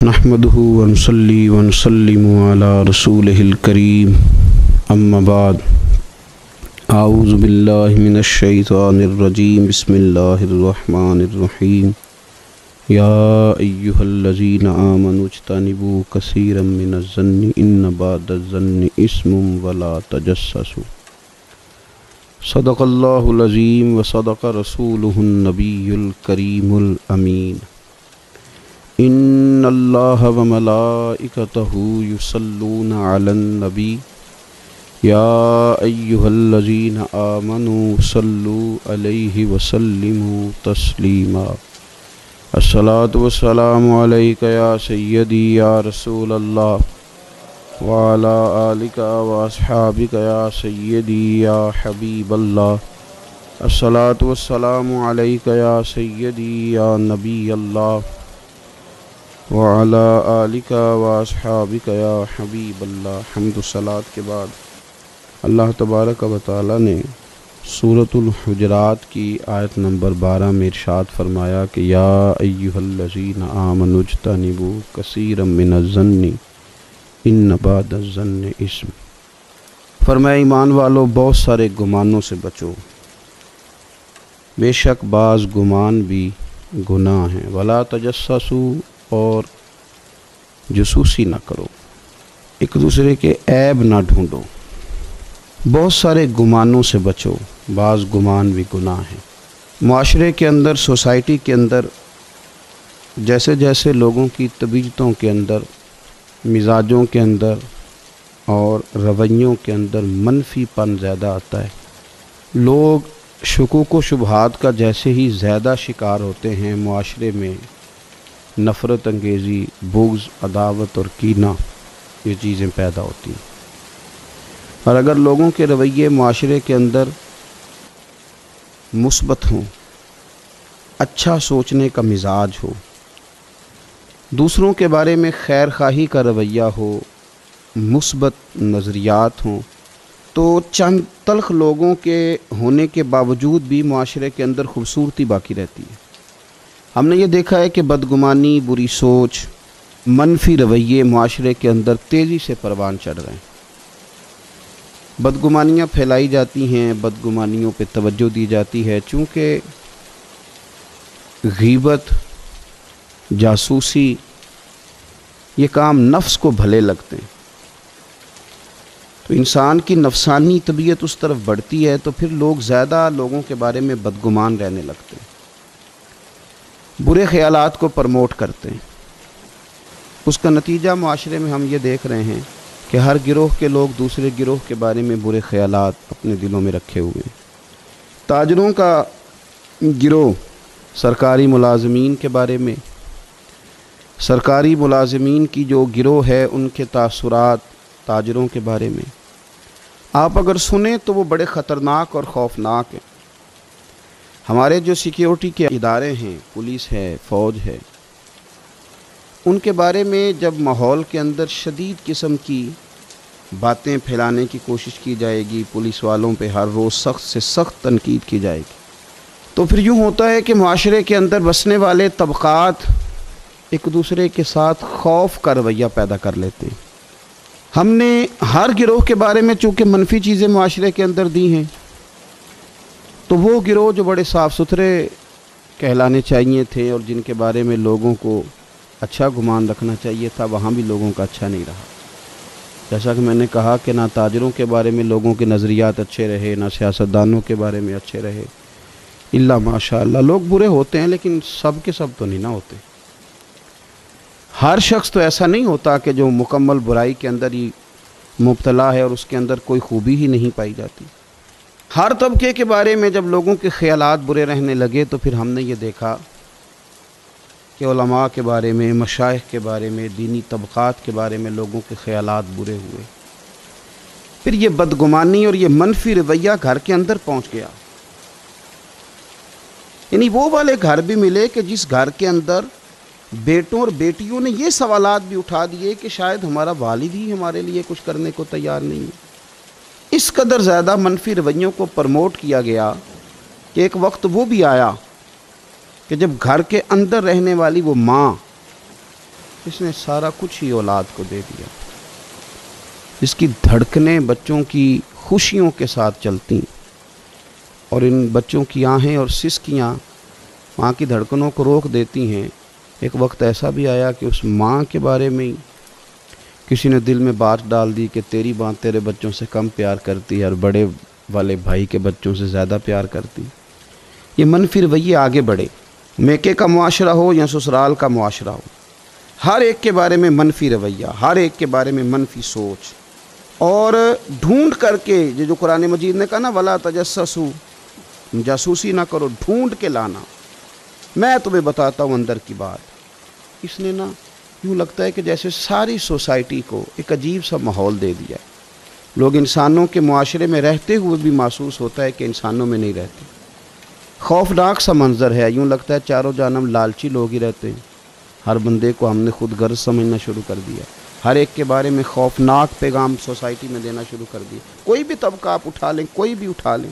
نحمده ونصلي ونسلم على رسوله الكريم اما بعد اعوذ باللہ من الشیطان الرجیم بسم اللہ الرحمن الرحیم یا ایہا الذین آمنوا اجتنبوا کثیرا من الظن ان بعض الظن اثم ولا تجسسوا صدق اللہ العظیم وصدق رسولہ النبی الکریم الامین ان اللہ وملائکتہ یصلون علی النبی یا ایہا الذین آمنوا صلوا علیہ وسلموا تسلیما الصلاۃ والسلام علیک یا سیدی یا رسول اللہ وعلی آلک واصحابک یا سیدی یا حبیب اللہ الصلاۃ والسلام علیک یا سیدی یا نبی اللہ وعلی آلک واصحابک یا حبیب اللہ۔ حمد و صلاۃ کے بعد اللہ تبارک و تعالی نے سورۃ الحجرات کی آیت نمبر 12 میں ارشاد فرمایا کہ یا ایہا الذین آمنوا اجتنبوا کثیرا من الظن ان بعض الظن اثم۔ فرمایا ایمان والو بہت سارے گمانوں سے بچو، بے شک بعض گمان بھی گناہ ہیں، ولا تجسسوا اور جاسوسی نہ کرو، ایک دوسرے کے عیب نہ ڈھونڈو۔ بہت سارے گمانوں سے بچو، بعض گمان بھی گناہ ہیں۔ معاشرے کے اندر، سوسائٹی کے اندر جیسے جیسے لوگوں کی طبیعتوں کے اندر، مزاجوں کے اندر اور رویوں کے اندر منفی پن زیادہ آتا ہے، لوگ شکوک و شبہات کا جیسے ہی زیادہ شکار ہوتے ہیں، معاشرے میں نفرت انگیزی، بغض، عداوت اور کینہ یہ چیزیں پیدا ہوتی ہیں۔ اور اگر لوگوں کے رویے معاشرے کے اندر مثبت ہوں، اچھا سوچنے کا مزاج ہو، دوسروں کے بارے میں خیر خواہی کا رویہ ہو، مثبت نظریات ہوں، تو چند تلخ لوگوں کے ہونے کے باوجود بھی معاشرے کے اندر خوبصورتی باقی رہتی ہے۔ ہم نے یہ دیکھا ہے کہ بدگمانی، بری سوچ، منفی رویے معاشرے کے اندر تیزی سے پروان چڑھ رہے ہیں۔ بدگمانیاں پھیلائی جاتی ہیں، بدگمانیوں پہ توجہ دی جاتی ہے، چونکہ غیبت، جاسوسی یہ کام نفس کو بھلے لگتے ہیں، تو انسان کی نفسانی طبیعت اس طرف بڑھتی ہے، تو پھر لوگ زیادہ لوگوں کے بارے میں بدگمان رہنے لگتے ہیں، برے خیالات کو پرموٹ کرتے ہیں۔ اس کا نتیجہ معاشرے میں ہم یہ دیکھ رہے ہیں کہ ہر گروہ کے لوگ دوسرے گروہ کے بارے میں برے خیالات اپنے دلوں میں رکھے ہوئے ہیں۔ تاجروں کا گروہ سرکاری ملازمین کے بارے میں، سرکاری ملازمین کی جو گروہ ہے ان کے تاثرات تاجروں کے بارے میں آپ اگر سنیں تو وہ بڑے خطرناک اور خوفناک ہیں۔ ہمارے جو سیکیورٹی کے ادارے ہیں، پولیس ہے، فوج ہے، ان کے بارے میں جب ماحول کے اندر شدید قسم کی باتیں پھیلانے کی کوشش کی جائے گی، پولیس والوں پہ ہر روز سخت سے سخت تنقید کی جائے گی، تو پھر یوں ہوتا ہے کہ معاشرے کے اندر بسنے والے طبقات ایک دوسرے کے ساتھ خوف کا رویہ پیدا کر لیتے ہیں۔ ہم نے ہر گروہ کے بارے میں چونکہ منفی چیزیں معاشرے کے اندر دی ہیں، تو وہ گروہ جو بڑے صاف ستھرے کہلانے چاہیے تھے اور جن کے بارے میں لوگوں کو اچھا گمان رکھنا چاہیے تھا، وہاں بھی لوگوں کا اچھا نہیں رہا۔ جیسا کہ میں نے کہا کہ نہ تاجروں کے بارے میں لوگوں کے نظریات اچھے رہے، نہ سیاستدانوں کے بارے میں اچھے رہے، الا ماشاء اللہ لوگ برے ہوتے ہیں، لیکن سب کے سب تو نہیں نہ ہوتے۔ ہر شخص تو ایسا نہیں ہوتا کہ جو مکمل برائی کے اندر ہی مبتلا ہے اور اس کے اندر کوئی خوبی ہی نہیں پائی جاتی۔ ہر طبقے کے بارے میں جب لوگوں کے خیالات برے رہنے لگے تو پھر ہم نے یہ دیکھا کہ علماء کے بارے میں، مشائخ کے بارے میں، دینی طبقات کے بارے میں لوگوں کے خیالات برے ہوئے۔ پھر یہ بدگمانی اور یہ منفی رویہ گھر کے اندر پہنچ گیا، یعنی وہ والے گھر بھی ملے کہ جس گھر کے اندر بیٹوں اور بیٹیوں نے یہ سوالات بھی اٹھا دیے کہ شاید ہمارا والد ہی ہمارے لیے کچھ کرنے کو تیار نہیں ہے۔ اس قدر زیادہ منفی رویوں کو پرموٹ کیا گیا کہ ایک وقت وہ بھی آیا کہ جب گھر کے اندر رہنے والی وہ ماں اس نے سارا کچھ ہی اولاد کو دے دیا، اس کی دھڑکنیں بچوں کی خوشیوں کے ساتھ چلتی، اور ان بچوں کی آہیں اور سسکیاں ماں کی دھڑکنوں کو روک دیتی ہیں۔ ایک وقت ایسا بھی آیا کہ اس ماں کے بارے میں کسی نے دل میں بات ڈال دی کہ تیری ماں تیرے بچوں سے کم پیار کرتی ہے اور بڑے والے بھائی کے بچوں سے زیادہ پیار کرتی۔ یہ منفی رویے آگے بڑھے، میکے کا معاشرہ ہو یا سسرال کا معاشرہ ہو، ہر ایک کے بارے میں منفی رویہ، ہر ایک کے بارے میں منفی سوچ، اور ڈھونڈ کر کے جو قرآن مجید نے کہا نا ولا تجسسوا، جاسوسی نہ کرو، ڈھونڈ کے لانا، میں تمہیں بتاتا ہوں اندر کی بات۔ اس نے نا یوں لگتا ہے کہ جیسے ساری سوسائٹی کو ایک عجیب سا ماحول دے دیا ہے، لوگ انسانوں کے معاشرے میں رہتے ہوئے بھی محسوس ہوتا ہے کہ انسانوں میں نہیں رہتے۔ خوفناک سا منظر ہے، یوں لگتا ہے چاروں جانب لالچی لوگ ہی رہتے ہیں، ہر بندے کو ہم نے خود غرض سمجھنا شروع کر دیا، ہر ایک کے بارے میں خوفناک پیغام سوسائٹی میں دینا شروع کر دیا۔ کوئی بھی طبقہ آپ اٹھا لیں، کوئی بھی اٹھا لیں،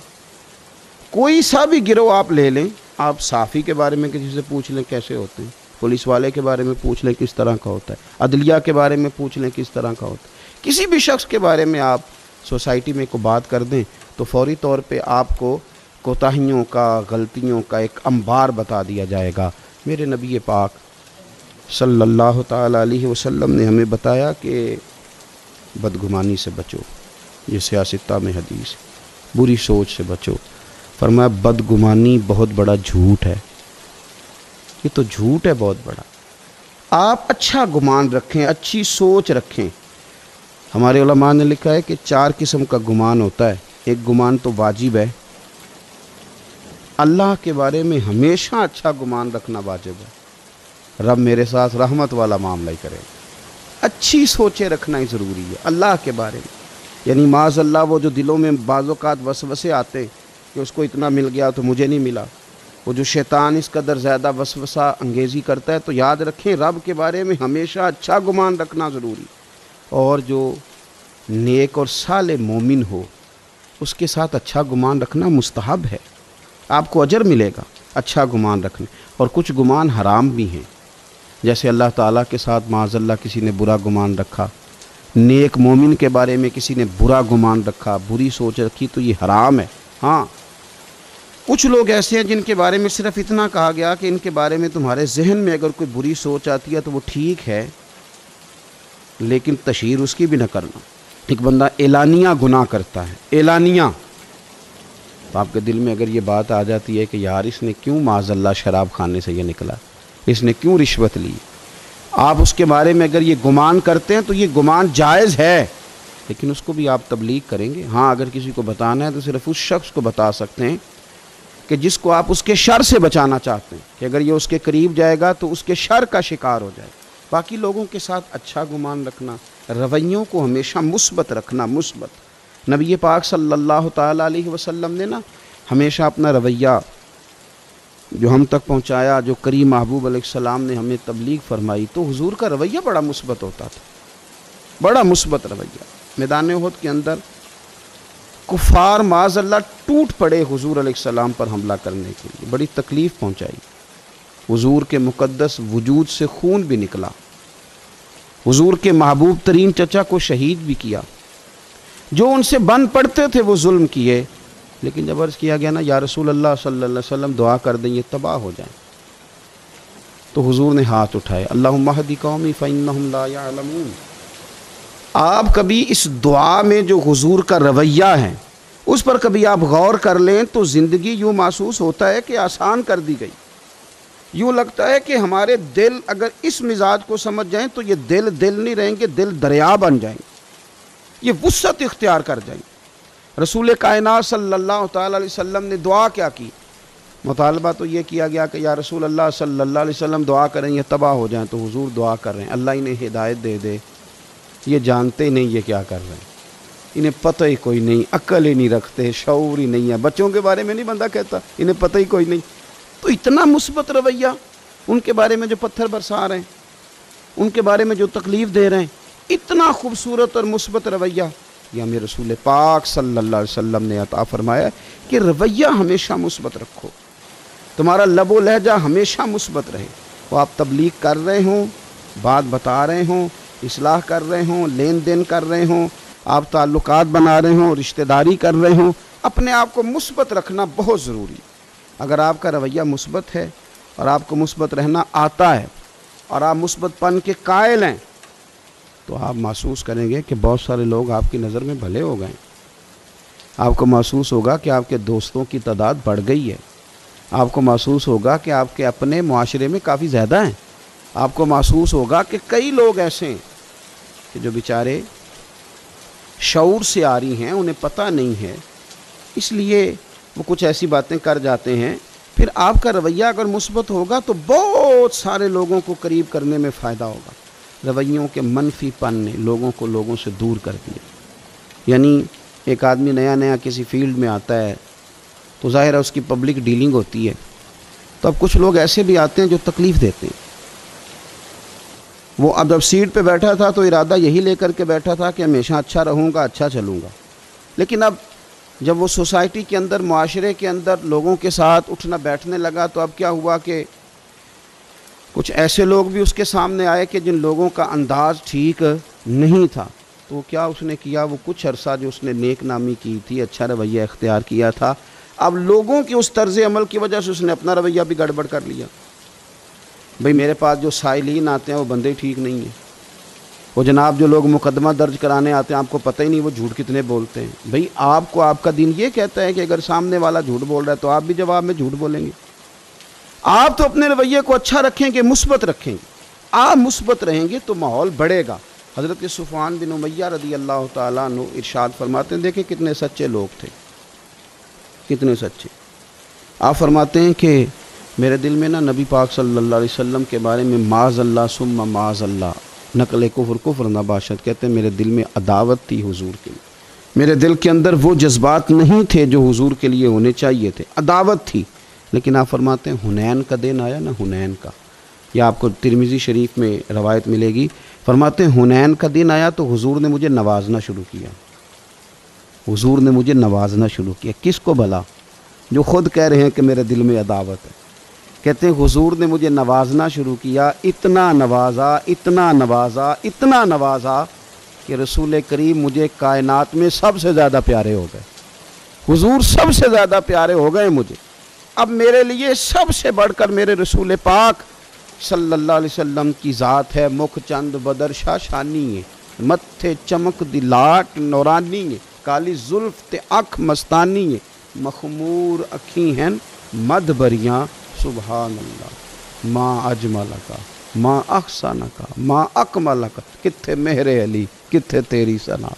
کوئی سا بھی گروہ آپ لے لیں، آپ صحافی کے بارے میں کسی سے پوچھ لیں کیسے ہوتے ہیں، پولیس والے کے بارے میں پوچھ لیں کس طرح کا ہوتا ہے، عدلیہ کے بارے میں پوچھ لیں کس طرح کا ہوتا ہے، کسی بھی شخص کے بارے میں آپ سوسائٹی میں کو بات کر دیں تو فوری طور پہ آپ کو کوتاہیوں کا، غلطیوں کا ایک انبار بتا دیا جائے گا۔ میرے نبی پاک صلی اللہ تعالیٰ علیہ وسلم نے ہمیں بتایا کہ بدگمانی سے بچو، یہ سیاستہ میں حدیث، بری سوچ سے بچو۔ فرمایا بدگمانی بہت بڑا جھوٹ ہے، یہ تو جھوٹ ہے بہت بڑا۔ آپ اچھا گمان رکھیں، اچھی سوچ رکھیں۔ ہمارے علماء نے لکھا ہے کہ 4 قسم کا گمان ہوتا ہے۔ ایک گمان تو واجب ہے، اللہ کے بارے میں ہمیشہ اچھا گمان رکھنا واجب ہے، رب میرے ساتھ رحمت والا معاملہ ہی کرے۔ اچھی سوچیں رکھنا ہی ضروری ہے اللہ کے بارے میں، یعنی معاذ اللہ وہ جو دلوں میں بعض اوقات وسوسے آتے ہیں کہ اس کو اتنا مل گیا تو مجھے نہیں ملا، وہ جو شیطان اس قدر زیادہ وسوسہ انگیزی کرتا ہے، تو یاد رکھیں رب کے بارے میں ہمیشہ اچھا گمان رکھنا ضروری، اور جو نیک اور صالح مومن ہو اس کے ساتھ اچھا گمان رکھنا مستحب ہے، آپ کو اجر ملے گا اچھا گمان رکھنے۔ اور کچھ گمان حرام بھی ہیں، جیسے اللہ تعالیٰ کے ساتھ معاذ اللہ کسی نے برا گمان رکھا، نیک مومن کے بارے میں کسی نے برا گمان رکھا، بری سوچ رکھی، تو یہ حرام ہے۔ ہاں کچھ لوگ ایسے ہیں جن کے بارے میں صرف اتنا کہا گیا کہ ان کے بارے میں تمہارے ذہن میں اگر کوئی بری سوچ آتی ہے تو وہ ٹھیک ہے، لیکن تشہیر اس کی بھی نہ کرنا۔ ایک بندہ اعلانیہ گناہ کرتا ہے، اعلانیہ، تو آپ کے دل میں اگر یہ بات آ جاتی ہے کہ یار اس نے کیوں معاذ اللہ شراب خانے سے یہ نکلا، اس نے کیوں رشوت لی، آپ اس کے بارے میں اگر یہ گمان کرتے ہیں تو یہ گمان جائز ہے، لیکن اس کو بھی آپ تبلیغ کریں گے۔ ہاں اگر کسی کو بتانا ہے تو صرف اس شخص کو بتا سکتے ہیں کہ جس کو آپ اس کے شر سے بچانا چاہتے ہیں، کہ اگر یہ اس کے قریب جائے گا تو اس کے شر کا شکار ہو جائے۔ باقی لوگوں کے ساتھ اچھا گمان رکھنا، رویوں کو ہمیشہ مثبت رکھنا، مثبت۔ نبی پاک صلی اللہ تعالیٰ علیہ وسلم نے نا ہمیشہ اپنا رویہ جو ہم تک پہنچایا، جو کریم محبوب علیہ السلام نے ہمیں تبلیغ فرمائی، تو حضور کا رویہ بڑا مثبت ہوتا تھا، بڑا مثبت رویہ۔ میدان احد کے اندر کفار معاذ اللہ ٹوٹ پڑے حضور علیہ السلام پر حملہ کرنے کے لیے، بڑی تکلیف پہنچائی، حضور کے مقدس وجود سے خون بھی نکلا، حضور کے محبوب ترین چچا کو شہید بھی کیا، جو ان سے بن پڑتے تھے وہ ظلم کیے، لیکن جب عرض کیا گیا نا یا رسول اللہ صلی اللہ علیہ وسلم دعا کر دیں یہ تباہ ہو جائیں، تو حضور نے ہاتھ اٹھائے، اللہم اہد قومی فانہم لا یعلمون۔ آپ کبھی اس دعا میں جو حضور کا رویہ ہے اس پر کبھی آپ غور کر لیں تو زندگی یوں محسوس ہوتا ہے کہ آسان کر دی گئی، یوں لگتا ہے کہ ہمارے دل اگر اس مزاج کو سمجھ جائیں تو یہ دل نہیں رہیں گے، دل دریا بن جائیں گے، یہ وسعت اختیار کر جائیں گے۔ رسول کائنات صلی اللہ تعالیٰ علیہ وسلم نے دعا کیا کی؟ مطالبہ تو یہ کیا گیا کہ یا رسول اللہ صلی اللہ علیہ وسلم دعا کریں یہ تباہ ہو جائیں، تو حضور دعا کر رہے ہیں اللہ انہیں ہدایت دے دے، یہ جانتے نہیں یہ کیا کر رہے ہیں، انہیں پتہ ہی کوئی نہیں، عقل ہی نہیں رکھتے، شعور ہی نہیں ہے۔ بچوں کے بارے میں نہیں بندہ کہتا انہیں پتہ ہی کوئی نہیں، تو اتنا مثبت رویہ، ان کے بارے میں جو پتھر برسا رہے ہیں، ان کے بارے میں جو تکلیف دے رہے ہیں، اتنا خوبصورت اور مثبت رویہ یہ ہمیں رسول پاک صلی اللہ علیہ وسلم نے عطا فرمایا کہ رویہ ہمیشہ مثبت رکھو، تمہارا لب و لہجہ ہمیشہ مثبت رہے، وہ آپ تبلیغ کر رہے ہوں بات بتا رہے ہوں، اصلاح کر رہے ہوں، لین دین کر رہے ہوں، آپ تعلقات بنا رہے ہوں، رشتہ داری کر رہے ہوں، اپنے آپ کو مثبت رکھنا بہت ضروری ہے۔ اگر آپ کا رویہ مثبت ہے اور آپ کو مثبت رہنا آتا ہے اور آپ مثبت پن کے قائل ہیں تو آپ محسوس کریں گے کہ بہت سارے لوگ آپ کی نظر میں بھلے ہو گئے۔ آپ کو محسوس ہوگا کہ آپ کے دوستوں کی تعداد بڑھ گئی ہے، آپ کو محسوس ہوگا کہ آپ کے اپنے معاشرے میں کافی زیادہ ہیں، آپ کو محسوس ہوگا کہ کئی لوگ ایسے ہیں کہ جو بیچارے شعور سے آ رہی ہیں، انہیں پتہ نہیں ہے، اس لیے وہ کچھ ایسی باتیں کر جاتے ہیں۔ پھر آپ کا رویہ اگر مثبت ہوگا تو بہت سارے لوگوں کو قریب کرنے میں فائدہ ہوگا۔ رویوں کے منفی پن نے لوگوں کو لوگوں سے دور کر دیا۔ یعنی ایک آدمی نیا کسی فیلڈ میں آتا ہے تو ظاہر ہے اس کی پبلک ڈیلنگ ہوتی ہے، تو اب کچھ لوگ ایسے بھی آتے ہیں جو تکلیف دیتے ہیں۔ وہ اب جب سیٹ پہ بیٹھا تھا تو ارادہ یہی لے کر کے بیٹھا تھا کہ ہمیشہ اچھا رہوں گا، اچھا چلوں گا، لیکن اب جب وہ سوسائٹی کے اندر، معاشرے کے اندر لوگوں کے ساتھ اٹھنا بیٹھنے لگا تو اب کیا ہوا کہ کچھ ایسے لوگ بھی اس کے سامنے آئے کہ جن لوگوں کا انداز ٹھیک نہیں تھا، تو کیا اس نے کیا، وہ کچھ عرصہ جو اس نے نیک نامی کی تھی، اچھا رویہ اختیار کیا تھا، اب لوگوں کی اس طرز عمل کی وجہ سے اس نے اپنا رویہ بھی گڑبڑ کر لیا۔ بھئی میرے پاس جو سائلین آتے ہیں وہ بندے ٹھیک نہیں ہیں، وہ جناب جو لوگ مقدمہ درج کرانے آتے ہیں آپ کو پتہ ہی نہیں وہ جھوٹ کتنے بولتے ہیں۔ بھئی آپ کو آپ کا دین یہ کہتا ہے کہ اگر سامنے والا جھوٹ بول رہا ہے تو آپ بھی جواب میں جھوٹ بولیں گے؟ آپ تو اپنے رویے کو اچھا رکھیں گے، مثبت رکھیں گے، آپ مثبت رہیں گے تو ماحول بڑھے گا۔ حضرت صفوان بن امیہ رضی اللہ تعالیٰ عنہ ارشاد فرماتے ہیں، دیکھیں کتنے سچے لوگ تھے، کتنے سچے۔ آپ فرماتے ہیں کہ میرے دل میں نا نبی پاک صلی اللہ علیہ وسلم کے بارے میں معاذ اللہ ثم معاذ اللہ، نقل کفر نہ باشد، کہتے ہیں میرے دل میں عداوت تھی حضور کے لیے، میرے دل کے اندر وہ جذبات نہیں تھے جو حضور کے لیے ہونے چاہیے تھے، عداوت تھی۔ لیکن آپ فرماتے ہیں حنین کا دن آیا نا، حنین کا، یہ آپ کو ترمذی شریف میں روایت ملے گی، فرماتے ہیں حنین کا دن آیا تو حضور نے مجھے نوازنا شروع کیا، حضور نے مجھے نوازنا شروع کیا۔ کس کو بھلا؟ جو خود کہہ رہے ہیں کہ میرے دل میں عداوت ہے۔ کہتے ہیں حضور نے مجھے نوازنا شروع کیا، اتنا نوازا، اتنا نوازا، اتنا نوازا کہ رسول کریم مجھے کائنات میں سب سے زیادہ پیارے ہو گئے۔ حضور سب سے زیادہ پیارے ہو گئے مجھے۔ اب میرے لیے سب سے بڑھ کر میرے رسول پاک صلی اللہ علیہ وسلم کی ذات ہے، مکھ چند بدر شاہ شانی ہے، متھے چمک دی لاٹ نورانی ہے، کالی زلف تے اکھ مستانی ہے، مخمور اکھی ہیں مد بریاں، سبحان اللہ ما اجملکا ما احسنکا ما اکملکا، کتھے مہر علی کتھے تیری ثنا۔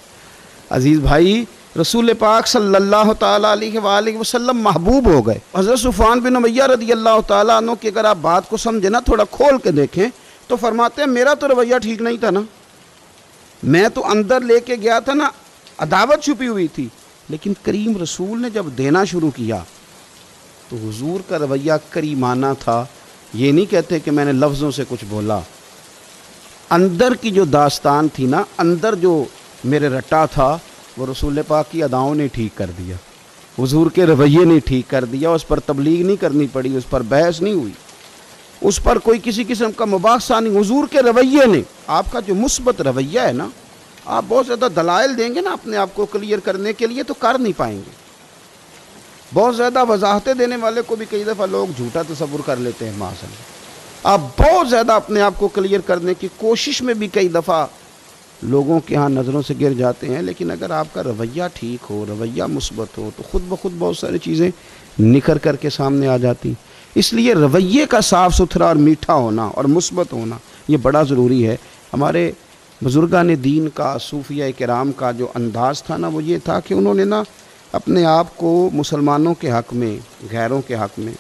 عزیز بھائی، رسول پاک صلی اللہ تعالیٰ علیہ وآلہ وسلم محبوب ہو گئے۔ حضرت صفوان بن امیہ رضی اللہ تعالیٰ عنہ کی اگر آپ بات کو سمجھیں نا، تھوڑا کھول کے دیکھیں تو فرماتے ہیں میرا تو رویہ ٹھیک نہیں تھا نا، میں تو اندر لے کے گیا تھا نا، عداوت چھپی ہوئی تھی، لیکن کریم رسول نے جب دینا شروع کیا تو حضور کا رویہ کریمانہ تھا۔ یہ نہیں کہتے کہ میں نے لفظوں سے کچھ بولا، اندر کی جو داستان تھی نا، اندر جو میرے رٹا تھا وہ رسول پاک کی اداؤں نے ٹھیک کر دیا، حضور کے رویے نے ٹھیک کر دیا۔ اس پر تبلیغ نہیں کرنی پڑی، اس پر بحث نہیں ہوئی، اس پر کوئی کسی قسم کا مباحثہ نہیں، حضور کے رویے نے۔ آپ کا جو مثبت رویہ ہے نا، آپ بہت زیادہ دلائل دیں گے نا اپنے آپ کو کلیئر کرنے کے لیے تو کر نہیں پائیں گے۔ بہت زیادہ وضاحتیں دینے والے کو بھی کئی دفعہ لوگ جھوٹا تصور کر لیتے ہیں معاذ اللہ۔ آپ بہت زیادہ اپنے آپ کو کلیئر کرنے کی کوشش میں بھی کئی دفعہ لوگوں کے ہاں نظروں سے گر جاتے ہیں، لیکن اگر آپ کا رویہ ٹھیک ہو، رویہ مثبت ہو تو خود بخود بہت ساری چیزیں نکھر کر کے سامنے آ جاتی۔ اس لیے رویے کا صاف ستھرا اور میٹھا ہونا اور مثبت ہونا یہ بڑا ضروری ہے۔ ہمارے بزرگان دین کا، صوفیہ کرام کا جو انداز تھا نا، وہ یہ تھا کہ انہوں نے نا اپنے آپ کو مسلمانوں کے حق میں، غیروں کے حق میں،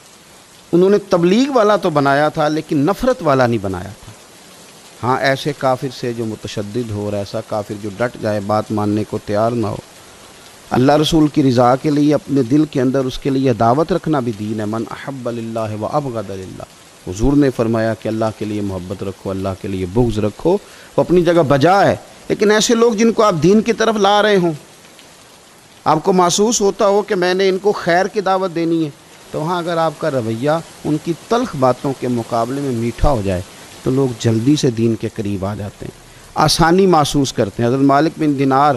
انہوں نے تبلیغ والا تو بنایا تھا لیکن نفرت والا نہیں بنایا تھا۔ ہاں ایسے کافر سے جو متشدد ہو، اور ایسا کافر جو ڈٹ جائے، بات ماننے کو تیار نہ ہو، اللہ رسول کی رضا کے لیے اپنے دل کے اندر اس کے لیے دعوت رکھنا بھی دین ہے۔ من احب للہ و ابغض للہ، حضور نے فرمایا کہ اللہ کے لیے محبت رکھو، اللہ کے لیے بغض رکھو، وہ اپنی جگہ بجا ہے۔ لیکن ایسے لوگ جن کو آپ دین کی طرف لا رہے ہوں، آپ کو محسوس ہوتا ہو کہ میں نے ان کو خیر کی دعوت دینی ہے، تو وہاں اگر آپ کا رویہ ان کی تلخ باتوں کے مقابلے میں میٹھا ہو جائے تو لوگ جلدی سے دین کے قریب آ جاتے ہیں، آسانی محسوس کرتے ہیں۔ حضرت مالک بن دینار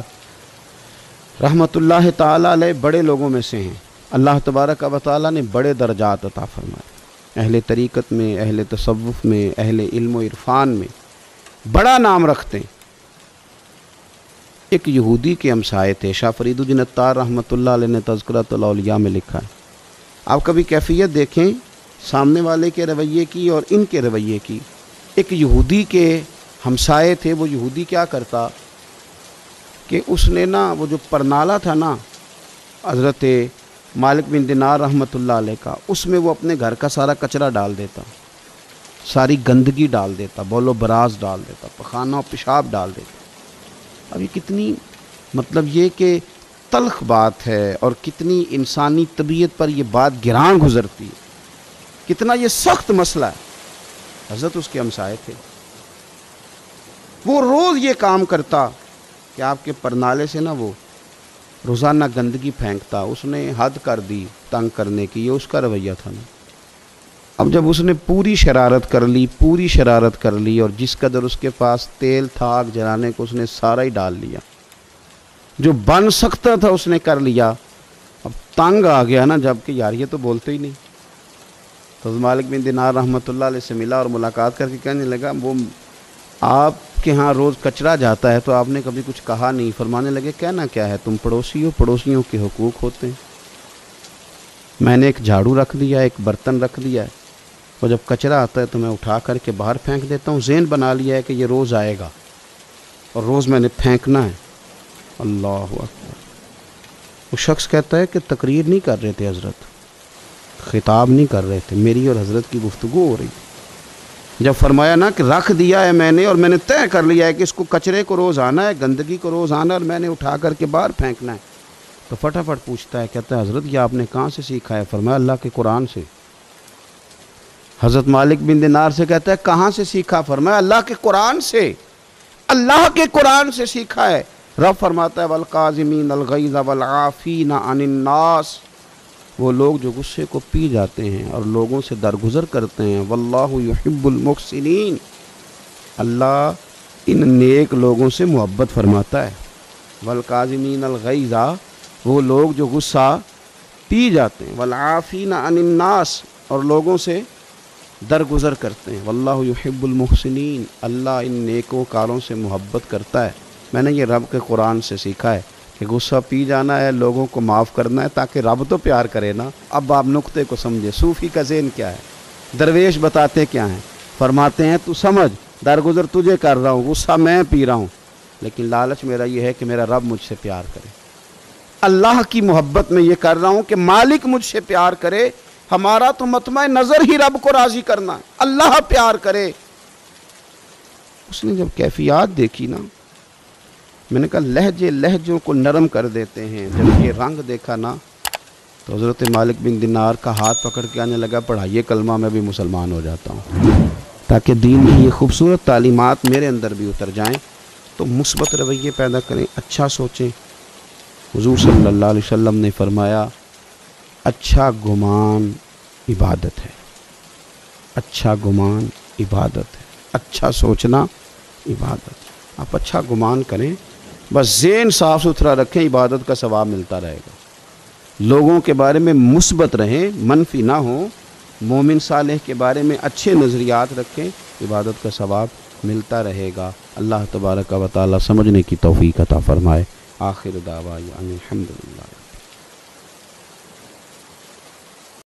رحمۃ اللہ تعالیٰ علیہ بڑے لوگوں میں سے ہیں، اللہ تبارک و تعالیٰ نے بڑے درجات عطا فرمائے، اہل طریقت میں، اہل تصوف میں، اہل علم و عرفان میں بڑا نام رکھتے ہیں۔ ایک یہودی کے ہمسائے تھے، شاہ فرید الدین عطار رحمۃ اللہ علیہ نے تذکرۃ الاولیاء میں لکھا ہے۔ آپ کبھی کیفیت دیکھیں سامنے والے کے رویے کی اور ان کے رویے کی۔ ایک یہودی کے ہمسائے تھے، وہ یہودی کیا کرتا کہ اس نے نا وہ جو پرنالہ تھا نا حضرت مالک بن دینار رحمۃ اللہ علیہ کا، اس میں وہ اپنے گھر کا سارا کچرا ڈال دیتا، ساری گندگی ڈال دیتا، بول و براز ڈال دیتا، پخانہ و پیشاب ڈال دیتا۔ اب یہ کتنی مطلب یہ کہ تلخ بات ہے، اور کتنی انسانی طبیعت پر یہ بات گران گزرتی ہے، کتنا یہ سخت مسئلہ ہے۔ حضرت اس کے ہمسائے تھے، وہ روز یہ کام کرتا کہ آپ کے پرنالے سے نا وہ روزانہ گندگی پھینکتا۔ اس نے حد کر دی تنگ کرنے کی، یہ اس کا رویہ تھا نا۔ اب جب اس نے پوری شرارت کر لی اور جس قدر اس کے پاس تیل تھا آگ جلانے کو، اس نے سارا ہی ڈال لیا، جو بن سکتا تھا اس نے کر لیا۔ اب تنگ آ گیا نا، جب کہ یار یہ تو بولتے ہی نہیں۔ تو مالک بن دینار رحمۃ اللہ علیہ سے ملا اور ملاقات کر کے کہنے لگا، وہ آپ کے ہاں روز کچرا جاتا ہے تو آپ نے کبھی کچھ کہا نہیں۔ فرمانے لگے کہنا کیا ہے، تم پڑوسی ہو، پڑوسیوں کے حقوق ہوتے ہیں۔ میں نے ایک جھاڑو رکھ دیا، ایک برتن رکھ دیا ہے، اور جب کچرا آتا ہے تو میں اٹھا کر کے باہر پھینک دیتا ہوں۔ ذہن بنا لیا ہے کہ یہ روز آئے گا اور روز میں نے پھینکنا ہے۔ اللہ اکبر۔ وہ شخص کہتا ہے کہ تقریر نہیں کر رہے تھے حضرت، خطاب نہیں کر رہے تھے، میری اور حضرت کی گفتگو ہو رہی تھی۔ جب فرمایا نا کہ رکھ دیا ہے میں نے، اور میں نے طے کر لیا ہے کہ اس کو کچرے کو روز آنا ہے، گندگی کو روز آنا ہے، اور میں نے اٹھا کر کے باہر پھینکنا ہے، تو فٹافٹ پوچھتا ہے، کہتا ہے حضرت یہ آپ نے کہاں سے سیکھا ہے؟ فرمایا اللہ کے قرآن سے۔ حضرت مالک بن دینار سے کہتا ہے کہاں سے سیکھا؟ فرمایا اللہ کے قرآن سے، اللہ کے قرآن سے سیکھا ہے۔ رب فرماتا ہے والقاظمین الغیظ والعافین عن الناس، وہ لوگ جو غصے کو پی جاتے ہیں اور لوگوں سے درگزر کرتے ہیں۔ واللہ یحب المحسنین، اللہ ان نیک لوگوں سے محبت فرماتا ہے۔ والقاظمین الغیظ، وہ لوگ جو غصہ پی جاتے ہیں، والعافین عن الناس، اور لوگوں سے درگزر کرتے ہیں۔ واللہ یحب المحسنین، اللہ ان نیکو کاروں سے محبت کرتا ہے۔ میں نے یہ رب کے قرآن سے سیکھا ہے کہ غصہ پی جانا ہے، لوگوں کو معاف کرنا ہے، تاکہ رب تو پیار کرے نا۔ اب آپ نقطے کو سمجھے، صوفی کا ذہن کیا ہے، درویش بتاتے کیا ہیں، فرماتے ہیں تو سمجھ درگزر تجھے کر رہا ہوں، غصہ میں پی رہا ہوں، لیکن لالچ میرا یہ ہے کہ میرا رب مجھ سے پیار کرے، اللہ کی محبت میں یہ کر رہا ہوں کہ مالک مجھ سے پیار کرے۔ ہمارا تو مطمع نظر ہی رب کو راضی کرنا ہے، اللہ پیار کرے۔ اس نے جب کیفیات دیکھی نا، میں نے کہا لہجوں کو نرم کر دیتے ہیں۔ جب یہ رنگ دیکھا نا تو حضرت مالک بن دینار کا ہاتھ پکڑ کے آنے لگا، پڑھائیے کلمہ، میں بھی مسلمان ہو جاتا ہوں، تاکہ دین کی یہ خوبصورت تعلیمات میرے اندر بھی اتر جائیں۔ تو مثبت رویے پیدا کریں، اچھا سوچیں۔ حضور صلی اللہ علیہ وسلم نے فرمایا اچھا گمان عبادت ہے، اچھا گمان عبادت ہے، اچھا سوچنا عبادت ہے۔ آپ اچھا گمان کریں، بس ذہن صاف ستھرا رکھیں، عبادت کا ثواب ملتا رہے گا۔ لوگوں کے بارے میں مثبت رہیں، منفی نہ ہوں، مومن صالح کے بارے میں اچھے نظریات رکھیں، عبادت کا ثواب ملتا رہے گا۔ اللہ تبارک و تعالی سمجھنے کی توفیق عطا فرمائے۔ آخر دعوانا ان الحمدللہ۔